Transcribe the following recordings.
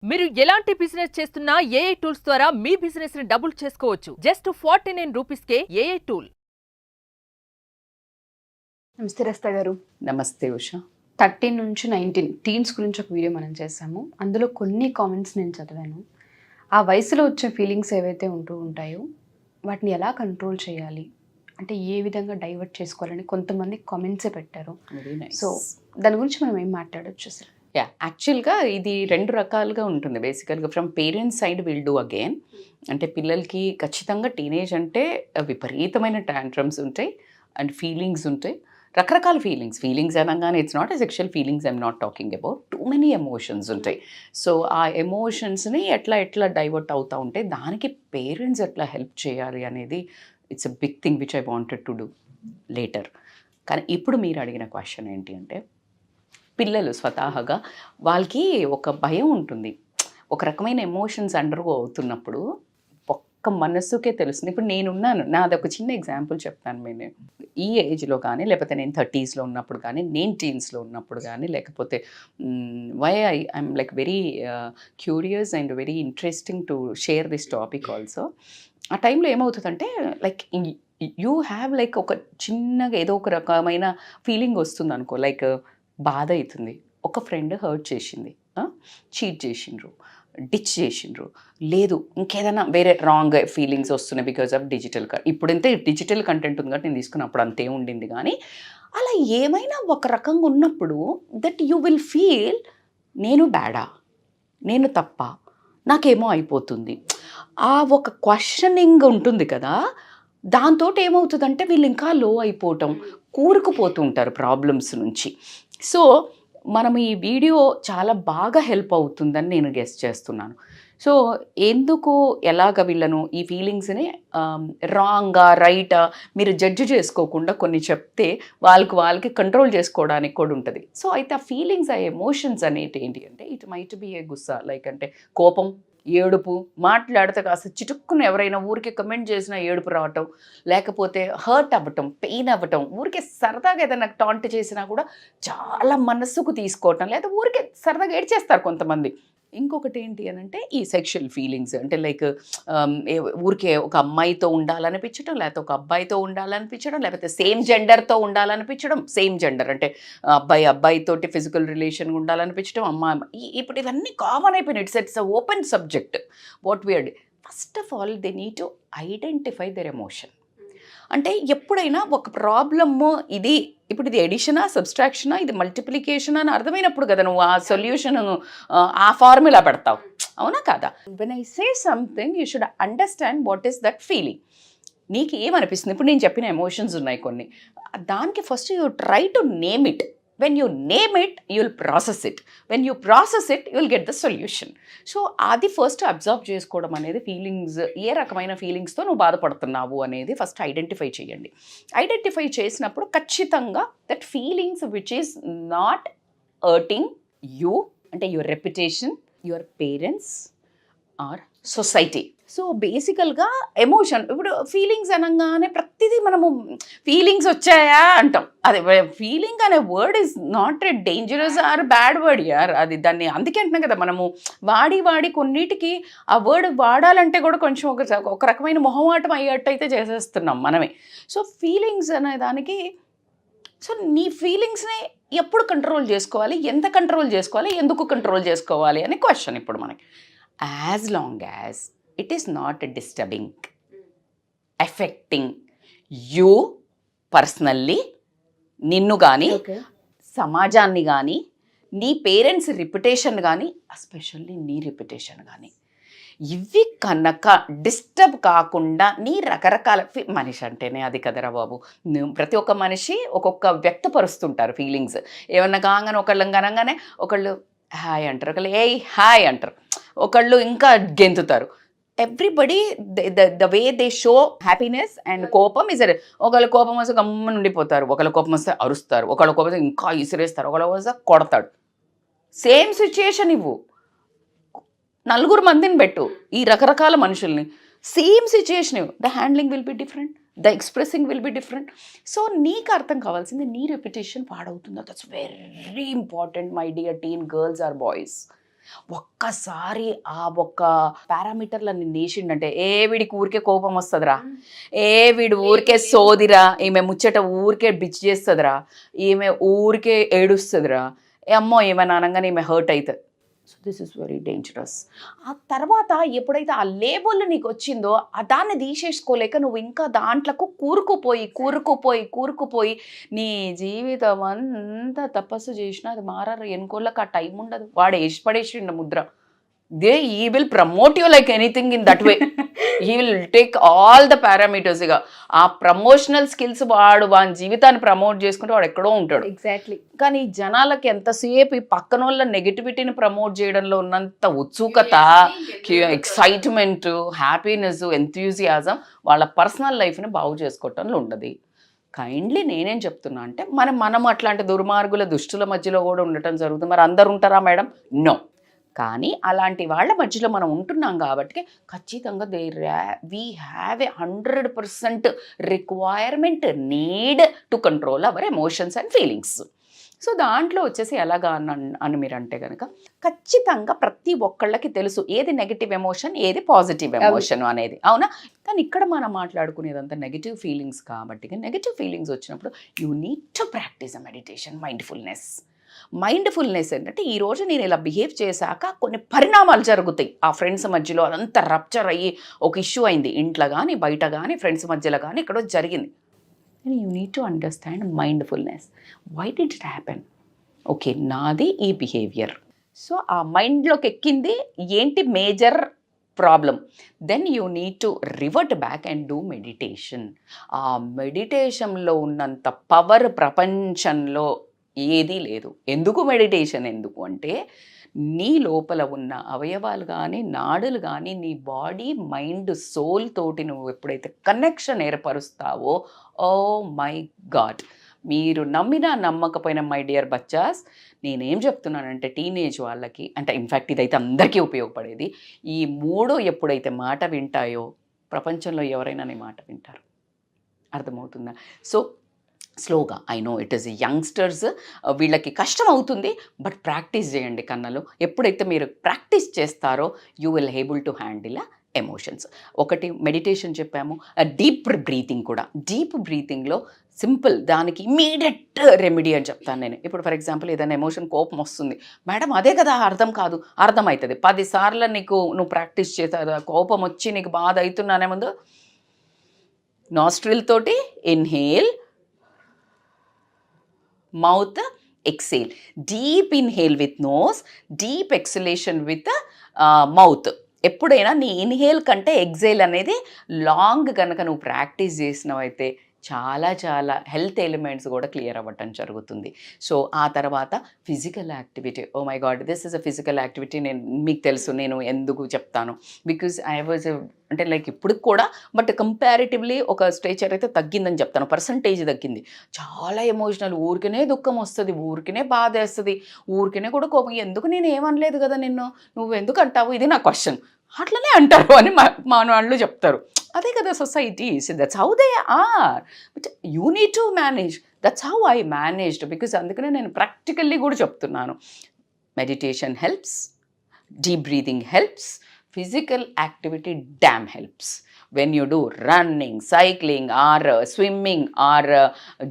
మీరు ఎలాంటి బిజినెస్ చేస్తున్నా ఏఐ టూల్స్ ద్వారా మీ బిజినెస్ ని డబుల్ చేసుకోవచ్చు. జస్ట్ 49 రూపీస్కే ఏఐ టూల్. నమస్తే రస్తా గారు. నమస్తే ఉష. 13 నుంచి 19 టీన్స్ గురించి ఒక వీడియో మనం చేసాము. అందులో కొన్ని కామెంట్స్ నేను చదివాను. ఆ వయసులో వచ్చే ఫీలింగ్స్ ఏవైతే ఉంటూ ఉంటాయో వాటిని ఎలా కంట్రోల్ చేయాలి అంటే ఏ విధంగా డైవర్ట్ చేసుకోవాలని కొంతమంది కామెంట్సే పెట్టారు. సో దాని గురించి మనం ఏం మాట్లాడొచ్చు అసలు? యాక్చువల్గా ఇది రెండు రకాలుగా ఉంటుంది. బేసికల్గా from parents side will do again. అంటే పిల్లలకి ఖచ్చితంగా టీనేజ్ అంటే విపరీతమైన టాంట్రమ్స్ ఉంటాయి అండ్ ఫీలింగ్స్ ఉంటాయి, రకరకాల ఫీలింగ్స్ అనగానే it's not a sexual feelings, I'm not talking about. Too many emotions ఉంటాయి. సో ఆ ఎమోషన్స్ని ఎట్లా డైవర్ట్ అవుతూ ఉంటాయి, దానికి పేరెంట్స్ ఎట్లా హెల్ప్ చేయాలి అనేది it's a big thing which I wanted to do later. కానీ ఇప్పుడు మీరు అడిగిన క్వశ్చన్ ఏంటి అంటే, పిల్లలు స్వతహాగా వాళ్ళకి ఒక భయం ఉంటుంది. ఒక రకమైన ఎమోషన్స్ అండర్గో అవుతున్నప్పుడు ఒక్క మనస్సుకే తెలుస్తుంది. ఇప్పుడు నేనున్నాను, నాది ఒక చిన్న ఎగ్జాంపుల్ చెప్తాను. నేను ఈ ఏజ్లో కానీ, లేకపోతే నేను 30sలో ఉన్నప్పుడు కానీ, నేను టీన్స్లో ఉన్నప్పుడు కానీ, లేకపోతే why I'm like very curious and very interesting to share this topic also. ఆ టైంలో ఏమవుతుందంటే లైక్ యూ హ్యావ్ లైక్ ఒక చిన్నగా ఏదో ఒక రకమైన ఫీలింగ్ వస్తుంది అనుకో. లైక్ బాధ అవుతుంది, ఒక ఫ్రెండ్ హర్ట్ చేసింది, చీట్ చేసిండ్రు, డిచ్ చేసిండ్రు, లేదు ఇంకేదైనా వేరే రాంగ్ ఫీలింగ్స్ వస్తున్నాయి బికాజ్ ఆఫ్ డిజిటల్. ఇప్పుడంతే డిజిటల్ కంటెంట్ ఉంది కాబట్టి నేను తీసుకున్నప్పుడు అంతే ఉండింది. కానీ అలా ఏమైనా ఒక రకంగా ఉన్నప్పుడు దట్ యూ విల్ ఫీల్ నేను బ్యాడా, నేను తప్ప, నాకేమో అయిపోతుంది, ఆ ఒక క్వశ్చనింగ్ ఉంటుంది కదా. దాంతో ఏమవుతుందంటే వీళ్ళు ఇంకా లో అయిపోవటం, కూరుకుపోతుంటారు ప్రాబ్లమ్స్ నుంచి. సో మనం ఈ వీడియో చాలా బాగా హెల్ప్ అవుతుందని నేను గెస్ చేస్తున్నాను. సో ఎందుకు ఎలాగ వీళ్ళను ఈ ఫీలింగ్స్ని రాంగా రైటా మీరు జడ్జి చేసుకోకుండా కొన్ని చెప్తే వాళ్ళకి కంట్రోల్ చేసుకోవడానికి కూడా ఉంటుంది. సో అయితే ఆ ఫీలింగ్స్, ఆ ఎమోషన్స్ అనేటి ఏంటి అంటే, ఇట్ మైట్ బి ఏ గుస్సా, లైక్ అంటే కోపం, ఏడుపు, మాట్లాడితే కాస్త చిటుక్కుని ఎవరైనా ఊరికే కమెంట్ చేసినా ఏడుపు రావటం, లేకపోతే హర్ట్ అవ్వటం, పెయిన్ అవ్వటం, ఊరికే సరదాగా ఏదైనా టాంట్ చేసినా కూడా చాలా మనస్సుకు తీసుకోవటం, లేదా ఊరికే సరదాగా ఏడ్చేస్తారు కొంతమంది. ఇంకొకటి ఏంటి అని అంటే ఈ సెక్షువల్ ఫీలింగ్స్ అంటే లైక్ ఊరికే ఒక అమ్మాయితో ఉండాలనిపించడం, లేకపోతే ఒక అబ్బాయితో ఉండాలనిపించడం, లేకపోతే సేమ్ జెండర్తో ఉండాలనిపించడం. సేమ్ జెండర్ అంటే అబ్బాయితోటి ఫిజికల్ రిలేషన్ ఉండాలనిపించడం, ఇప్పుడు ఇవన్నీ కామన్ అయిపోయినాయి. It's open subject. What we're first of all they need to identify their emotion. అంటే ఎప్పుడైనా ఒక ప్రాబ్లము ఇది, ఇప్పుడు ఇది ఎడిషనా, సబ్స్ట్రాక్షనా, ఇది మల్టిప్లికేషన్ అని అర్థమైనప్పుడు కదా నువ్వు ఆ సొల్యూషన్ ఆ ఫార్ములా పెడతావు, అవునా కాదా? When I say something you should understand what is that feeling. నీకు ఏమనిపిస్తుంది? ఇప్పుడు నేను చెప్పిన ఎమోషన్స్ ఉన్నాయి కొన్ని, దానికి first you try to name it. When you name it, you'll process it. When you process it, you'll get the solution. So అది first observe చేసుకోవడం అనేది, ఫీలింగ్స్ ఏ రకమైన ఫీలింగ్స్తో నువ్వు బాధపడుతున్నావు అనేది ఫస్ట్ ఐడెంటిఫై చేయండి. ఐడెంటిఫై చేసినప్పుడు ఖచ్చితంగా that feelings which is not hurting you, అంటే your reputation, your parents or society. So బేసికల్గా ఎమోషన్, ఇప్పుడు ఫీలింగ్స్ అనగానే ప్రతిదీ మనము ఫీలింగ్స్ వచ్చాయా అంటాం. అదే ఫీలింగ్ అనే word is not a dangerous or bad word యార్. అది దాన్ని అందుకే అంటున్నాం కదా, మనము వాడి కొన్నిటికి ఆ వర్డ్ వాడాలంటే కూడా కొంచెం ఒక రకమైన మొహమాటం అయ్యేట్టయితే చేసేస్తున్నాం మనమే. సో ఫీలింగ్స్ అనే దానికి, సో నీ ఫీలింగ్స్ని ఎప్పుడు కంట్రోల్ చేసుకోవాలి, ఎంత కంట్రోల్ చేసుకోవాలి, ఎందుకు కంట్రోల్ చేసుకోవాలి అనే క్వశ్చన్ ఇప్పుడు మనకి. As long as it is not disturbing, affecting you personally, నిన్ను కానీ, సమాజాన్ని కానీ, నీ పేరెంట్స్ రిప్యుటేషన్ కానీ, ఎస్పెషల్లీ నీ రిప్యుటేషన్ కానీ, ఇవి కనుక డిస్టర్బ్ కాకుండా నీ రకరకాల మనిషి అంటేనే అది కదరా బాబు. ప్రతి ఒక్క మనిషి ఒక్కొక్క వ్యక్తపరుస్తుంటారు ఫీలింగ్స్. ఏమన్నా కాగానే ఒకళ్ళు కనగానే ఒకళ్ళు హాయ్ అంటారు, ఒకళ్ళు ఏయ్ హాయ్ అంటారు, ఒకళ్ళు ఇంకా గెంతుతారు. Everybody the way they show happiness and కోపం ఇస్. ఒకళ్ళ కోపం వస్తే గమ్మని ఉండిపోతారు, ఒకళ్ళ కోపం వస్తే అరుస్తారు, ఒకళ్ళ కోపం వస్తే ఇంకా ఇసిరేస్తారు, ఒకళ్ళ వస్తే కొడతాడు. సేమ్ సిచ్యుయేషన్ ఇవ్వు, 4 మందిని పెట్టు, ఈ రకరకాల మనుషుల్ని, సేమ్ సిచ్యుయేషన్ ఇవ్వు, the handling will be different, the expressing will be different. So నీకు అర్థం కావాల్సింది నీ రెప్యుటేషన్ పాడవుతుందా. That's very important my dear teen girls or boys. ఒక్కసారి ఆ ఒక్క పారామీటర్లన్నీ నేసిండంటే వీడికి ఊరికే కోపం వస్తుందిరా, వీడు ఊరికే సోదిరా, ఈమె ముచ్చట ఊరికే బిచ్ చేస్తుందిరా, ఈమె ఊరికే ఏడుస్తుందిరా, అమ్మో ఏమైనా అనగానే ఈమె హర్ట్ అవుతుంది. So this is very dangerous. ఆ తర్వాత ఎప్పుడైతే ఆ లేబుల్ నీకు వచ్చిందో దాన్ని తీసేసుకోలేక నువ్వు ఇంకా దాంట్లకు కూరుకుపోయి నీ జీవితం అంతా తపస్సు చేసినా అది మారారు ఎన్కోళ్ళకి ఆ టైం ఉండదు. వాడు వేసి పడేసిండు ముద్ర. ఈ will promote you like anything in that way. He will take all the parameters. ఇక ఆ ప్రమోషనల్ స్కిల్స్ వాడు వాని జీవితాన్ని ప్రమోట్ చేసుకుంటే వాడు ఎక్కడో ఉంటాడు. ఎగ్జాక్ట్లీ. కానీ జనాలకి ఎంతసేపు ఈ పక్కన వాళ్ళ నెగటివిటీని ప్రమోట్ చేయడంలో ఉన్నంత ఉత్సుకత, ఎక్సైట్మెంట్, హ్యాపీనెస్, ఎంథ్యూజియాజం వాళ్ళ పర్సనల్ లైఫ్ని బాగు చేసుకోవటంలో ఉండదు. కైండ్లీ నేనేం చెప్తున్నా అంటే మనం అట్లాంటి దుర్మార్గుల దుష్టుల మధ్యలో కూడా ఉండటం జరుగుతుంది. మరి అందరు ఉంటారా మేడం? నో. కానీ అలాంటి వాళ్ళ మధ్యలో మనం ఉంటున్నాం కాబట్టి ఖచ్చితంగా we have a 100% requirement, need to control our emotions and feelings. So దాంట్లో వచ్చేసి ఎలాగా అని మీరు అంటే కనుక ఖచ్చితంగా ప్రతి ఒక్కళ్ళకి తెలుసు ఏది నెగిటివ్ ఎమోషన్, ఏది పాజిటివ్ ఎమోషన్ అనేది, అవునా? కానీ ఇక్కడ మనం మాట్లాడుకునేదంతా నెగిటివ్ ఫీలింగ్స్ కాబట్టి నెగిటివ్ ఫీలింగ్స్ వచ్చినప్పుడు you need to practice a meditation, mindfulness ఏంటంటే ఈరోజు నేను ఇలా బిహేవ్ చేశాక కొన్ని పరిణామాలు జరుగుతాయి. ఆ ఫ్రెండ్స్ మధ్యలో అదంతా రప్చర్ అయ్యి ఒక ఇష్యూ అయింది, ఇంట్లో కానీ బయట కానీ ఫ్రెండ్స్ మధ్యలో కానీ ఎక్కడో జరిగింది. And you need to understand mindfulness. Why did it happen? Okay, నాది ఈ బిహేవియర్. సో ఆ మైండ్లోకి ఎక్కింది ఏంటి major problem. Then you need to revert back and do meditation. ఆ మెడిటేషన్లో ఉన్నంత పవర్ ప్రపంచంలో ఏదీ లేదు. ఎందుకు మెడిటేషన్ ఎందుకు అంటే నీ లోపల ఉన్న అవయవాలు కానీ నాడులు కానీ నీ బాడీ, మైండ్, సోల్ తోటి నువ్వు ఎప్పుడైతే కనెక్షన్ ఏర్పరుస్తావో, ఓ మై గాడ్, మీరు నమ్మినా నమ్మకపోయినా మై డియర్ బచ్చాస్, నేనేం చెప్తున్నానంటే టీనేజ్ వాళ్ళకి, అంటే ఇన్ఫ్యాక్ట్ ఇదైతే అందరికీ ఉపయోగపడేది, ఈ మూడో ఎప్పుడైతే మాట వింటాయో ప్రపంచంలో ఎవరైనా నీ మాట వింటారు. అర్థమవుతుందా? సో స్లోగా, I know it is youngsters, వీళ్ళకి కష్టం అవుతుంది, బట్ ప్రాక్టీస్ చేయండి కన్నలు. ఎప్పుడైతే మీరు ప్రాక్టీస్ చేస్తారో you will able to handle emotions. ఒకటి మెడిటేషన్ చెప్పాము, డీప్ బ్రీతింగ్ కూడా. డీప్ బ్రీతింగ్లో సింపుల్, దానికి ఇమీడియట్ రెమెడీ అని చెప్తాను నేను. ఇప్పుడు ఫర్ ఎగ్జాంపుల్ ఏదైనా ఎమోషన్, కోపం వస్తుంది మేడం, అదే కదా అర్థం కాదు, అర్థమవుతుంది. 10 సార్లు నువ్వు ప్రాక్టీస్ చేస్తా, కోపం వచ్చి నీకు బాధ అవుతున్నానే ముందు నాస్ట్రిల్ తోటి inhale, mouth, exhale. Deep inhale with nose, deep exhalation with mouth. ఎప్పుడైనా నీ ఇన్హేల్ కంటే ఎగ్జేల్ అనేది లాంగ్ కనుక నువ్వు ప్రాక్టీస్ చేసినవైతే చాలా చాలా హెల్త్ ఎలిమెంట్స్ కూడా క్లియర్ అవ్వటం జరుగుతుంది. సో ఆ తర్వాత physical activity. Oh my God, this is a physical activity. నేను మీకు తెలుసు నేను ఎందుకు చెప్తాను, బికాజ్ ఐ వాజ్ అంటే లైక్ ఇప్పుడు కూడా, బట్ కంపారిటివ్లీ ఒక స్టేచర్ అయితే తగ్గిందని చెప్తాను, పర్సంటేజ్ తగ్గింది. చాలా ఎమోషనల్, ఊరికనే దుఃఖం వస్తుంది, ఊరికనే బాధ వేస్తుంది, ఊరికనే కూడా కోపం. ఎందుకు నేను ఏమనలేదు కదా నిన్ను, నువ్వు ఎందుకు అంటావు, ఇది నా క్వశ్చన్, అట్లనే అంటారు అని మా వాళ్ళు చెప్తారు. అదే కదా society. That's how they are, but you need to manage. That's how I managed. Because అందుకనే నేను ప్రాక్టికల్లీ కూడా చెప్తున్నాను. Meditation helps, deep breathing helps, physical activity damn helps. When you do running, cycling or swimming or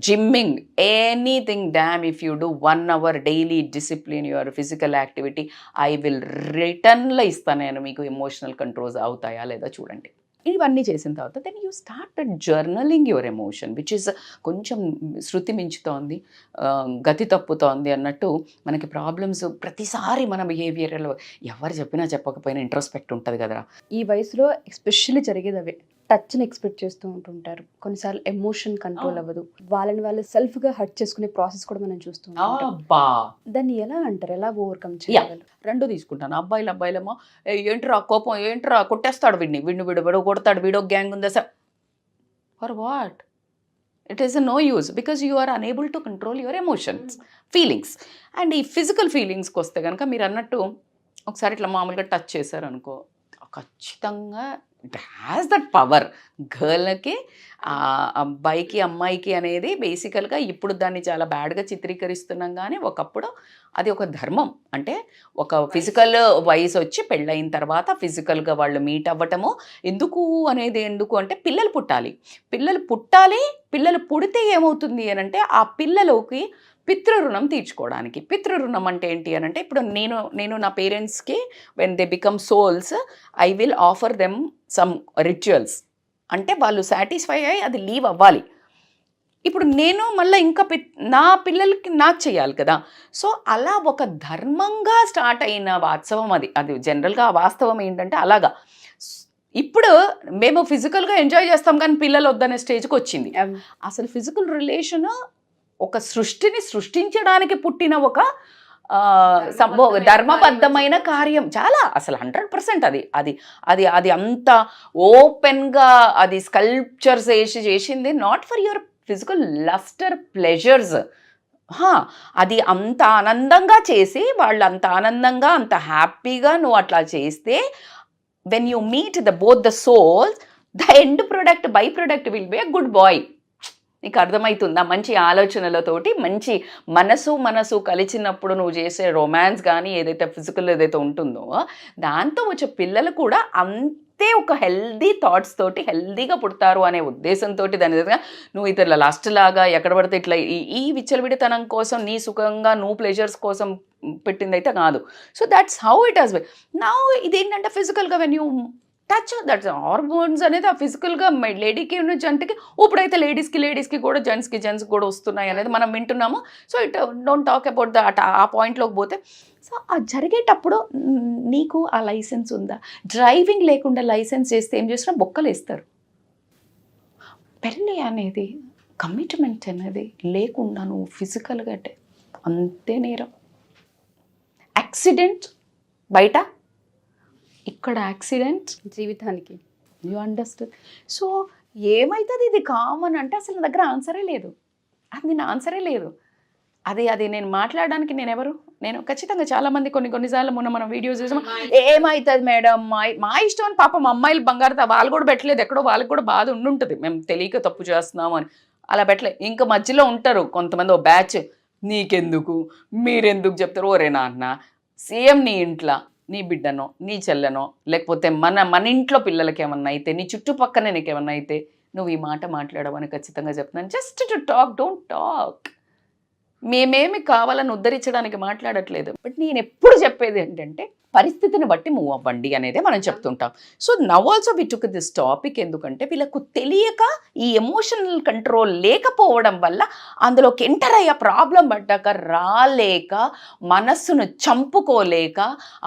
gymming, anything damn, if you do 1 hour daily discipline your physical activity, I will return la istanu meeku emotional controls avutaya leda chudandi. ఇవన్నీ చేసిన తర్వాత then you start journaling your emotion, which is కొంచెం శృతి మించుతోంది, గతి తప్పుతోంది అన్నట్టు. మనకి problems ప్రతిసారి మన బిహేవియర్లో ఎవరు చెప్పినా చెప్పకపోయినా ఇంట్రోస్పెక్ట్ ఉంటుంది కదరా. ఈ వయసులో ఎస్పెషల్లీ జరిగేది అవే. టచ్ని ఎక్స్పెక్ట్ చేస్తూ ఉంటుంటారు, కొన్నిసార్లు ఎమోషన్ కంట్రోల్ అవ్వదు, వాళ్ళని వాళ్ళు సెల్ఫ్గా హర్ట్ చేసుకునే ప్రాసెస్ కూడా మనం చూస్తూ ఉంటాం. దాన్ని ఎలా అంటారు, ఎలా ఓవర్కమ్ చేయాలి? 2 తీసుకుంటాను. అబ్బాయిలేమో ఏంట్రా కోపం, ఏంట్రా కొట్టేస్తాడు వీడు కొడతాడు, వీడో గ్యాంగ్ ఉందా sir. For what? It is no use, because you are unable to control your emotions, feelings. And ఈ ఫిజికల్ ఫీలింగ్స్కి వస్తే కనుక మీరు అన్నట్టు ఒకసారి ఇట్లా మామూలుగా టచ్ చేశారనుకో, ఖచ్చితంగా ఇట్ హ్యాస్ దట్ పవర్. గర్ల్కి అబ్బాయికి అమ్మాయికి అనేది బేసికల్గా ఇప్పుడు దాన్ని చాలా బ్యాడ్గా చిత్రీకరిస్తున్నాం, కానీ ఒకప్పుడు అది ఒక ధర్మం. అంటే ఒక ఫిజికల్ వయసు వచ్చి పెళ్ళయిన తర్వాత ఫిజికల్గా వాళ్ళు మీట్ అవ్వటము ఎందుకు అంటే పిల్లలు పుట్టాలి. పిల్లలు పుడితే ఏమవుతుంది అని అంటే ఆ పిల్లలకి పితృరుణం తీర్చుకోవడానికి. పితృరుణం అంటే ఏంటి అని అంటే ఇప్పుడు నేను నా పేరెంట్స్కి when they become souls I will offer them some rituals. అంటే వాళ్ళు సాటిస్ఫై అయ్యి అది లీవ్ అవ్వాలి. ఇప్పుడు నేను మళ్ళీ ఇంకా నా పిల్లలకి నాకు చేయాలి కదా. సో అలా ఒక ధర్మంగా స్టార్ట్ అయిన వాస్తవం అది జనరల్గా ఆ వాస్తవం ఏంటంటే అలాగా. ఇప్పుడు మేము ఫిజికల్గా ఎంజాయ్ చేస్తాం కానీ పిల్లలు వద్దనే స్టేజ్కి వచ్చింది. అసలు ఫిజికల్ రిలేషన్ ఒక సృష్టిని సృష్టించడానికి పుట్టిన ఒక ధర్మబద్ధమైన కార్యం. చాలా అసలు 100% అది అంత ఓపెన్గా అది స్కల్ప్చర్స్ చేసింది not for your physical lustre pleasures. అది అంత ఆనందంగా చేసి వాళ్ళు అంత ఆనందంగా అంత హ్యాపీగా నువ్వు అట్లా చేస్తే when you meet both the souls the end product by product will be a good boy. నీకు అర్థమవుతుందా? మంచి ఆలోచనలతోటి మంచి మనసు కలిసినప్పుడు నువ్వు చేసే రొమాన్స్ కానీ ఏదైతే ఫిజికల్ ఏదైతే ఉంటుందో దాంతో వచ్చే పిల్లలు కూడా అంతే ఒక హెల్దీ థాట్స్ తోటి హెల్దీగా పుడతారు అనే ఉద్దేశంతో దాని దగ్గర నువ్వు ఇతరుల లాస్ట్ లాగా ఎక్కడ పడితే ఇట్లా ఈ విచ్చలవిడితనం కోసం నీ సుఖంగా నువ్వు ప్లెజర్స్ కోసం పెట్టింది అయితే కాదు. So that's how it has been. నా ఇదేంటంటే ఫిజికల్గా when you touch that's hormones అనేది ఆ ఫిజికల్గా లేడీకి ఉన్న జంటకి ఇప్పుడైతే లేడీస్కి కూడా జెంట్స్కి కూడా వస్తున్నాయి అనేది మనం వింటున్నాము. So it don't talk about ఆ పాయింట్లోకి పోతే సో ఆ జరిగేటప్పుడు నీకు ఆ లైసెన్స్ ఉందా? డ్రైవింగ్ లేకుండా లైసెన్స్ చేస్తే ఏం చేసినా బొక్కలు వేస్తారు. పెళ్ళి అనేది కమిట్మెంట్ అనేది లేకుండా నువ్వు ఫిజికల్గా అంటే అంతే నేరం. యాక్సిడెంట్ బయట, ఇక్కడ యాక్సిడెంట్ జీవితానికి. You understand? సో ఏమవుతుంది? ఇది కామన్ అంటే అసలు నా దగ్గర ఆన్సరే లేదు. అది నా ఆన్సరే లేదు. అది నేను మాట్లాడడానికి నేను ఖచ్చితంగా చాలామంది కొన్నిసార్లు మనం వీడియోస్ చూసాము, ఏమవుతుంది మేడం మా ఇష్టం అని. పాపం అమ్మాయిలు బంగారు వాళ్ళు కూడా పెట్టలేదు, ఎక్కడో వాళ్ళకి కూడా బాధ ఉండుంటుంది, మేము తెలియక తప్పు చేస్తున్నాము అని. అలా పెట్టలేదు. ఇంకా మధ్యలో ఉంటారు కొంతమంది, ఓ బ్యాచ్, నీకెందుకు, మీరెందుకు చెప్తారు, ఓరే నాన్న సేమ్ నీ ఇంట్లో నీ బిడ్డనో నీ చెల్లెనో లేకపోతే మన ఇంట్లో పిల్లలకి ఏమన్నా అయితే నీ చుట్టుపక్కనే నీకేమన్నా అయితే నువ్వు ఈ మాట మాట్లాడమని ఖచ్చితంగా చెప్తున్నాను. Just to talk, don't talk. మేమేమి కావాలని ఉద్ధరించడానికి మాట్లాడట్లేదు. బట్ నేను ఎప్పుడు చెప్పేది ఏంటంటే పరిస్థితిని బట్టి మూవ్ అవ్వండి అనేదే మనం చెప్తుంటాం. So now also we took this topic. ఎందుకంటే వీళ్ళకు తెలియక ఈ ఎమోషనల్ కంట్రోల్ లేకపోవడం వల్ల అందులోకి ఎంటర్ అయ్యే ప్రాబ్లం పడ్డాక రాలేక మనస్సును చంపుకోలేక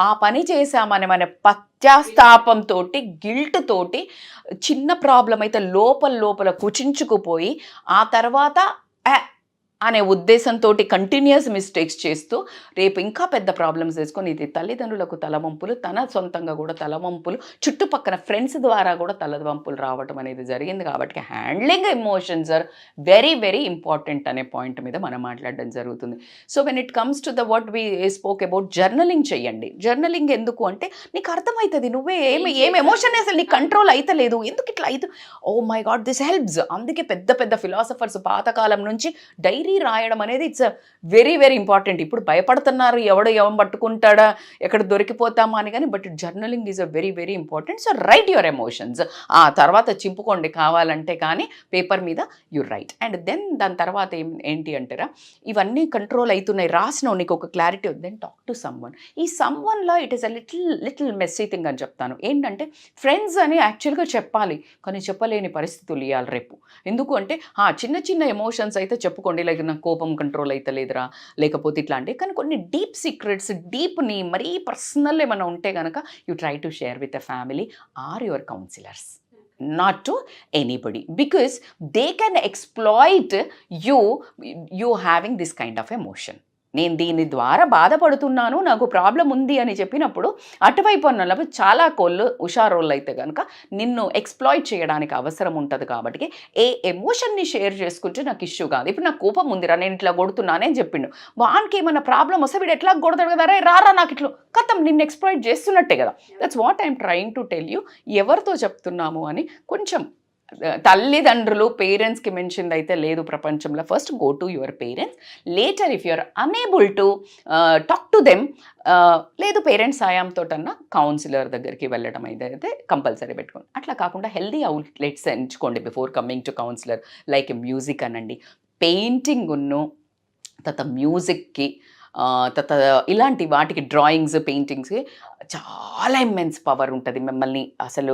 ఆ పని చేశామని మన పశ్చాత్తాపంతో గిల్ట్ తోటి చిన్న ప్రాబ్లం అయితే లోపల కుచించుకుపోయి ఆ తర్వాత అనే ఉద్దేశంతో కంటిన్యూస్ మిస్టేక్స్ చేస్తూ రేపు ఇంకా పెద్ద ప్రాబ్లమ్స్ తెచ్చుకొని ఇది తల్లిదండ్రులకు తలవంపులు, తన సొంతంగా కూడా తలవంపులు, చుట్టుపక్కల ఫ్రెండ్స్ ద్వారా కూడా తలవంపులు రావటం అనేది జరిగింది. కాబట్టి handling emotions are very very important అనే పాయింట్ మీద మనం మాట్లాడడం జరుగుతుంది. So when it comes to the what we spoke about, journaling చేయండి. జర్నలింగ్ ఎందుకు అంటే నీకు అర్థమవుతుంది నువ్వే ఏం ఎమోషన్ అసలు నీకు కంట్రోల్ అవుతలేదు, ఎందుకు ఇట్లా అయితే, oh my God this helps. అందుకే పెద్ద ఫిలాసఫర్స్ పాతకాలం నుంచి డైరీ రాయడం అనేది ఇట్స్ వెరీ వెరీ ఇంపార్టెంట్. ఇప్పుడు భయపడుతున్నారు ఎవరు పట్టుకుంటాడా, ఎక్కడ దొరికిపోతామా అని, కానీ but journaling is a very very important. So right your emotions. ఆ తర్వాత చింపుకోండి కావాలంటే, కానీ పేపర్ మీద యు రైట్. అండ్ దెన్ దాని తర్వాత ఏంటి అంటారా, ఇవన్నీ కంట్రోల్ అవుతున్నాయి, రాసినావు, నీకు ఒక క్లారిటీ ఉంది, దెన్ టాక్ టు సమ్వన్. ఈ సమ్వన్లో it is a little messy thing అని చెప్తాను. ఏంటంటే ఫ్రెండ్స్ అని యాక్చువల్గా చెప్పాలి, కానీ చెప్పలేని పరిస్థితులు ఇవ్వాలి రేపు. ఎందుకు అంటే చిన్న ఎమోషన్స్ అయితే చెప్పుకోండి, లైక్ నాకు కోపం కంట్రోల్ అయితే లేదురా, లేకపోతే ఇట్లాంటివి. కానీ కొన్ని డీప్ సీక్రెట్స్, డీప్ని మరీ పర్సనల్ ఏమైనా ఉంటే కనుక you try to share with a family or your counsellors, not to anybody, because they can exploit you having this kind of emotion. నేను దీని ద్వారా బాధపడుతున్నాను, నాకు ప్రాబ్లం ఉంది అని చెప్పినప్పుడు అటువైపు అన్నప్పుడు చాలా హుషారోళ్ళు అయితే కనుక నిన్ను ఎక్స్ప్లాయిట్ చేయడానికి అవసరం ఉంటుంది. కాబట్టి ఏ ఎమోషన్ని షేర్ చేసుకుంటే నాకు ఇష్యూ కాదు. ఇప్పుడు నాకు కోపం ఉందిరా, నేను ఇట్లా కొడుతున్నానే అని చెప్పిండు, వానికి ఏమైనా ప్రాబ్లం వస్తే వీడు ఎట్లా కొడతాడు కదా, రే రారా నాకు ఇట్లా కథం నిన్ను ఎక్స్ప్లాయిట్ చేస్తున్నట్టే కదా. That's what I'm trying to tell you. ఎవరితో చెప్తున్నాము అని కొంచెం తల్లిదండ్రులు పేరెంట్స్కి మెన్షన్ అయితే లేదు ప్రపంచంలో. First go to your parents, later if you're unable to talk to them, లేదు పేరెంట్స్ సాయంతో అన్న కౌన్సిలర్ దగ్గరికి వెళ్ళడం అయితే కంపల్సరీ పెట్టుకోండి. అట్లా కాకుండా హెల్దీ అవుట్లెట్స్ ఎంచుకోండి before coming to counsellor. Like music అనండి, పెయింటింగ్ తర్వాత మ్యూజిక్కి, తర్వాత ఇలాంటి వాటికి డ్రాయింగ్స్ పెయింటింగ్స్కి చాలా ఇమ్మెన్స్ పవర్ ఉంటుంది. మిమ్మల్ని అసలు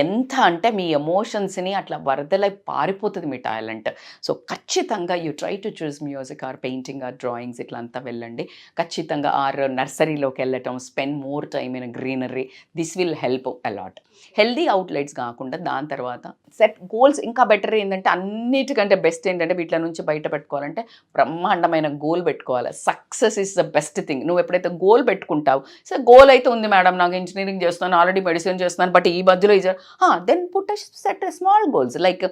ఎంత అంటే మీ ఎమోషన్స్ని అట్లా వరదలై పారిపోతుంది మీ టాలెంట్. సో ఖచ్చితంగా you try to choose music or painting or drawings ఇట్లా అంతా వెళ్ళండి. ఖచ్చితంగా ఆర్ నర్సరీలోకి వెళ్ళటం, spend more time in greenery, this will help a lot. Healthy outlets కాకుండా దాని తర్వాత సెట్ గోల్స్. ఇంకా బెటర్ ఏంటంటే అన్నిటికంటే బెస్ట్ ఏంటంటే వీటిల నుంచి బయట పెట్టుకోవాలంటే బ్రహ్మాండమైన గోల్ పెట్టుకోవాలి. Success is the best thing. నువ్వు ఎప్పుడైతే గోల్ పెట్టుకుంటావు, సో గోల్ అయితే ఉంది మేడం, నాకు ఇంజనీరింగ్ చేస్తున్నాను, ఆల్రెడీ మెడిసిన్ చేస్తున్నాను, బట్ ఈ మధ్యలో then put set small goals. Like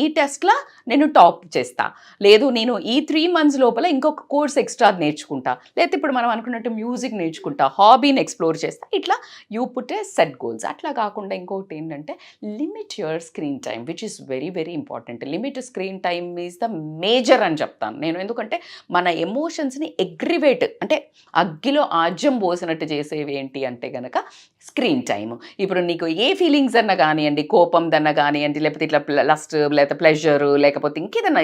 ఈ టెస్ట్లో నేను టాప్ చేస్తా, లేదు నేను ఈ 3 months లోపల ఇంకొక కోర్స్ ఎక్స్ట్రా నేర్చుకుంటా, లేకపోతే ఇప్పుడు మనం అనుకున్నట్టు మ్యూజిక్ నేర్చుకుంటా, హాబీని ఎక్స్ప్లోర్ చేస్తా. ఇట్లా you put a set goals. అట్లా కాకుండా ఇంకొకటి ఏంటంటే limit your screen time, which is very very important. Limit screen time is the major అని చెప్తాను నేను. ఎందుకంటే మన ఎమోషన్స్ని ఎగ్రివేట్ అంటే అగ్గిలో ఆజ్యం పోసినట్టు చేసేవి ఏంటి అంటే కనుక స్క్రీన్ టైము. ఇప్పుడు నీకు ఏ ఫీలింగ్స్ అన్నా కానివ్వండి, కోపందన్నా కానివ్వండి, లేకపోతే ఇట్లా లస్ట్, లేకపోతే ప్లెజరు, లేకపోతే ఇంకేదన్నా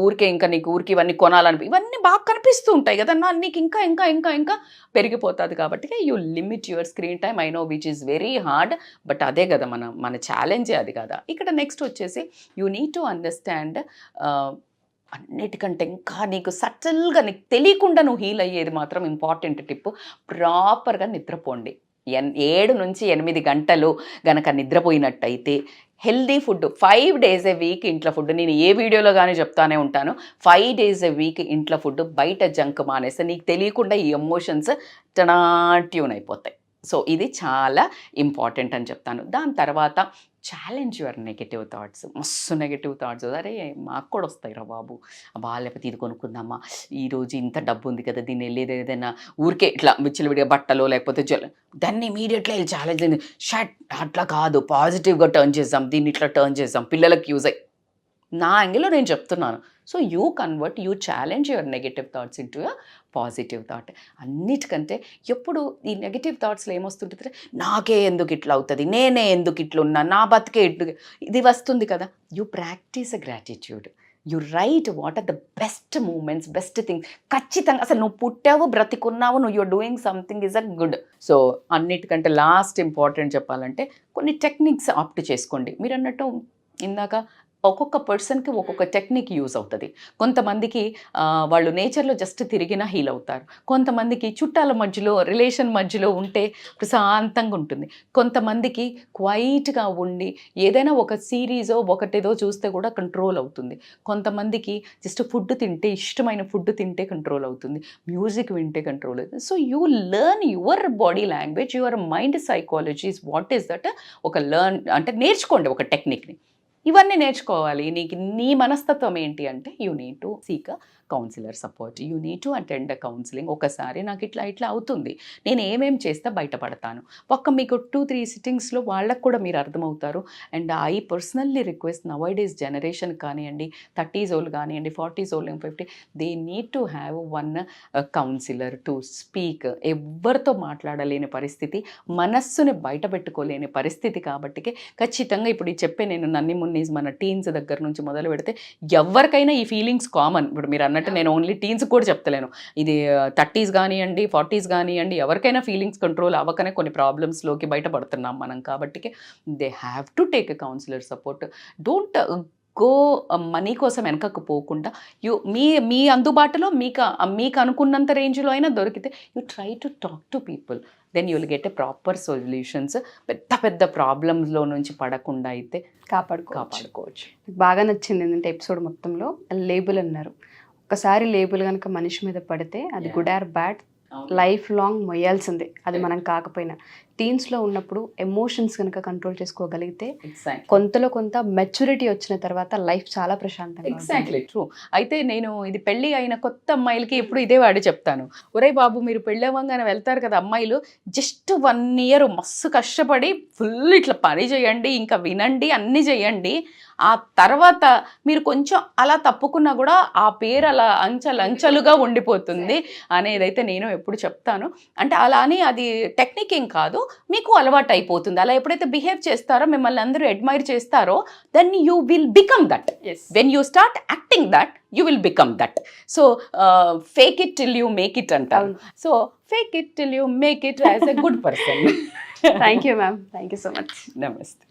ఊరికే ఇంకా నీకు ఊరికి ఇవన్నీ కొనాలని ఇవన్నీ బాగా కనిపిస్తూ ఉంటాయి కదా, నీకు ఇంకా ఇంకా ఇంకా ఇంకా పెరిగిపోతుంది. కాబట్టి you limit your screen time. I know which is very hard, but అదే కదా మన ఛాలెంజే అది కదా. ఇక్కడ నెక్స్ట్ వచ్చేసి యూ నీడ్ టు అండర్స్టాండ్, అన్నిటికంటే ఇంకా నీకు సటిల్గా నీకు తెలియకుండా నువ్వు హీల్ అయ్యేది మాత్రం ఇంపార్టెంట్ టిప్, ప్రాపర్గా నిద్రపోండి. 7 నుంచి 8 గంటలు గనక నిద్రపోయినట్టయితే healthy food 5 days a week ఇంట్లో ఫుడ్. నేను ఏ వీడియోలో కానీ చెప్తానే ఉంటాను, 5 days a week ఇంట్లో ఫుడ్, బయట జంక్ మానేస్తే నీకు తెలియకుండా ఈ ఎమోషన్స్ ట్యూన్ అయిపోతాయి. సో ఇది చాలా ఇంపార్టెంట్ అని చెప్తాను. దాని తర్వాత ఛాలెంజ్ యువర్ నెగటివ్ థాట్స్. మస్తు నెగటివ్ థాట్స్, అరే మాకు కూడా వస్తాయి రా బాబు, లేకపోతే ఇది కొనుక్కుందామా, ఈరోజు ఇంత డబ్బు ఉంది కదా, దీన్ని వెళ్ళేది ఏదైనా ఊరికే ఇట్లా విచ్చలవిడిగా బట్టలో లేకపోతే దాన్ని ఇమీడియట్లీ వెళ్ళి ఛాలెంజ్ షట్ అట్లా కాదు, పాజిటివ్గా టర్న్ చేద్దాం, దీన్ని ఇట్లా టర్న్ చేద్దాం, పిల్లలకి యూజ్ అయ్యి నా యాంగిల్లో నేను చెప్తున్నాను. So you convert, you challenge your negative thoughts into a positive thought. అన్నిటికంటే ఎప్పుడు ఈ నెగటివ్ థాట్స్లో ఏమొస్తుంటుంది, నాకే ఎందుకు ఇట్లా అవుతుంది, నేనే ఎందుకు ఇట్లా ఉన్నా, నా బతికే ఇట్లు, ఇది వస్తుంది కదా. You practise a gratitude, you write what are the best moments, best things. ఖచ్చితంగా అసలు నువ్వు పుట్టావు, బ్రతికున్నావు, నువ్వు you're doing something is a good. సో అన్నిటికంటే లాస్ట్ ఇంపార్టెంట్ చెప్పాలంటే కొన్ని టెక్నిక్స్ ఆప్ట్ చేసుకోండి. మీరు అన్నట్టు ఇందాక ఒక్కొక్క పర్సన్కి ఒక్కొక్క టెక్నిక్ యూజ్ అవుతుంది. కొంతమందికి వాళ్ళు నేచర్లో జస్ట్ తిరిగినా హీల్ అవుతారు, కొంతమందికి చుట్టాల మధ్యలో రిలేషన్ మధ్యలో ఉంటే ప్రశాంతంగా ఉంటుంది, కొంతమందికి క్వైట్గా ఉండి ఏదైనా ఒక సిరీజో ఒకటేదో చూస్తే కూడా కంట్రోల్ అవుతుంది, కొంతమందికి జస్ట్ ఫుడ్ తింటే, ఇష్టమైన ఫుడ్ తింటే కంట్రోల్ అవుతుంది, మ్యూజిక్ వింటే కంట్రోల్ అవుతుంది. So you learn your body language, your mind psychologies, what is that, ఒక అంటే నేర్చుకోండి ఒక టెక్నిక్ని. ఇవన్నీ నేర్చుకోవాలి. నీకు నీ మనస్తత్వం ఏంటి అంటే you need to seek a counsellor support, you need to attend a counselling. ఒకసారి నాకు ఇట్లా అవుతుంది, నేను ఏమేం చేస్తే బయటపడతాను, మీకు 2-3 సిట్టింగ్స్లో వాళ్ళకు కూడా మీరు అర్థమవుతారు. And I personally request nowadays generation కానివ్వండి, 30s old కానివ్వండి, 40s old, 50, they need to have one counsellor to speak. ఎవరితో మాట్లాడలేని పరిస్థితి, మనస్సుని బయట పెట్టుకోలేని పరిస్థితి. కాబట్టి ఖచ్చితంగా ఇప్పుడు చెప్పే నేను నన్నిమున్నీస్ మన టీన్స్ దగ్గర నుంచి మొదలు పెడితే ఎవరికైనా ఈ ఫీలింగ్స్ కామన్. ఇప్పుడు మీరు అన్నట్టు నేను ఓన్లీ టీన్స్ కూడా చెప్తలేను, ఇది 30s కానివ్వండి, 40s కానివ్వండి, ఎవరికైనా ఫీలింగ్స్ కంట్రోల్ అవ్వకనే కొన్ని ప్రాబ్లమ్స్లోకి బయటపడుతున్నాం మనం. కాబట్టి they have to take a counsellor support. Don't go money కోసం వెనకకు పోకుండా మీ అందుబాటులో మీకు అనుకున్నంత రేంజ్లో అయినా దొరికితే you try to talk to people, then you will get a proper solutions. పెద్ద ప్రాబ్లమ్స్లో నుంచి పడకుండా అయితే కాపాడుకోవచ్చు. బాగా నచ్చింది ఏంటంటే ఎపిసోడ్ మొత్తంలో లేబుల్ అన్నారు. ఒకసారి లేబుల్ కనుక మనిషి మీద పడితే అది good or bad life long మొయ్యాల్సిందే, అది మనం కాకపోయినా. టీన్స్లో ఉన్నప్పుడు ఎమోషన్స్ కనుక కంట్రోల్ చేసుకోగలిగితే కొంతలో కొంత మెచ్యూరిటీ వచ్చిన తర్వాత లైఫ్ చాలా ప్రశాంతంగా ఉంటుంది. Exactly true. అయితే నేను ఇది పెళ్ళి అయిన కొత్త అమ్మాయిలకి ఎప్పుడు ఇదే వాడి చెప్తాను, ఒరే బాబు మీరు పెళ్ళి అవ్వగానే వెళ్తారు కదా అమ్మాయిలు, జస్ట్ 1 year మస్తు కష్టపడి ఫుల్ ఇట్లా పని చేయండి, ఇంకా వినండి, అన్నీ చేయండి. ఆ తర్వాత మీరు కొంచెం అలా తప్పుకున్నా కూడా ఆ పేరు అలా అంచెలుగా ఉండిపోతుంది అనేదైతే నేను ఎప్పుడు చెప్తాను. అంటే అలా అని అది టెక్నిక్ ఏం కాదు, మీకు అలవాటు అయిపోతుంది. అలా ఎప్పుడైతే బిహేవ్ చేస్తారో, మిమ్మల్ని అందరూ అడ్మైర్ చేస్తారో, then you will become that. When you start acting that, you will become that. So fake it till you make it అంటారు. So fake it till you make it as a good person. Thank you ma'am, thank you so much. నమస్తే.